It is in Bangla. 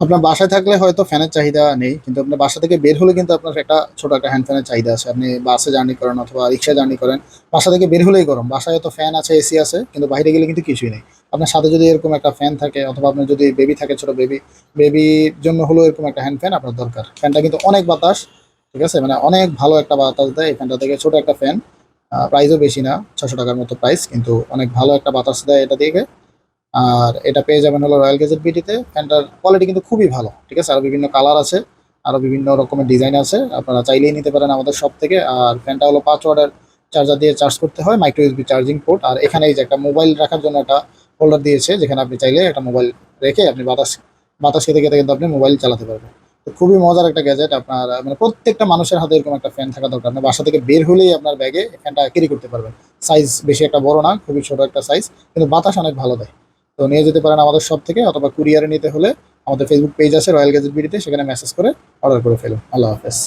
আপনার বাসায় থাকলে হয়তো ফ্যানের চাহিদা নেই, কিন্তু আপনার বাসা থেকে বের হলে কিন্তু আপনার একটা ছোট একটা হ্যান্ড ফ্যানের চাহিদা আছে। আপনি বাসে জার্নি করেন অথবা রিক্সা জার্নি করেন, বাসা থেকে বের হলেই গরম। বাসায় তো ফ্যান আছে, এসি আছে, কিন্তু বাইরে গেলে কিন্তু কিছুই নেই। আপনার সাথে যদি এরকম একটা ফ্যান থাকে অথবা আপনার যদি বেবি থাকে, ছোট বেবির জন্য হলেও এরকম একটা হ্যান্ড ফ্যান আপনার দরকার। ফ্যানটা কিন্তু অনেক বাতাস, ঠিক আছে, মানে অনেক ভালো একটা বাতাস দেয় এই ফ্যানটা থেকে। ছোট একটা ফ্যান, প্রাইসও বেশি না, 600 টাকার মতো প্রাইস, কিন্তু অনেক ভালো একটা বাতাস দেয় এটা দিয়ে। আর এটা পেয়ে যাবেন হলো রয়্যাল গেজেট বিডিতে। ফ্যানটার কোয়ালিটি কিন্তু খুবই ভালো, ঠিক আছে। আরো বিভিন্ন কালার আছে, আরো বিভিন্ন রকমের ডিজাইন আছে, আপনারা চাইলেই নিতে পারেন আমাদের শপ থেকে। আর ফ্যানটা হলো 5 ওয়াটের চার্জার দিয়ে চার্জ করতে হয়, মাইক্রো ইউএসবি চার্জিং পোর্ট। আর এখানে এই যে একটা মোবাইল রাখার জন্য একটা হোল্ডার দিয়েছে, যেখানে আপনি চাইলে একটা মোবাইল রেখে আপনি বাতাস বাতাস খেতে খেতে কিন্তু আপনি মোবাইল চালাতে পারবেন। তো খুবই মজার একটা গ্যাজেট। আপনার মানে প্রত্যেকটা মানুষের হাতে এরকম একটা ফ্যান থাকা দরকার। আপনি বাসা থেকে বের হলেই আপনার ব্যাগে ফ্যানটা ক্যারি করতে পারবেন। সাইজ বেশি একটা বড় না, খুবই ছোট একটা সাইজ, কিন্তু বাতাস অনেক ভালো দেয়। তো নিয়ে যেতে পারেন আমাদের শপ থেকে, অথবা কুরিয়ারে নিতে হলে আমাদের ফেসবুক পেজ আছে রয়্যাল গ্যাজেট বিডিতে, সেখানে মেসেজ করে অর্ডার করে ফেলুন। আল্লাহ হাফেজ।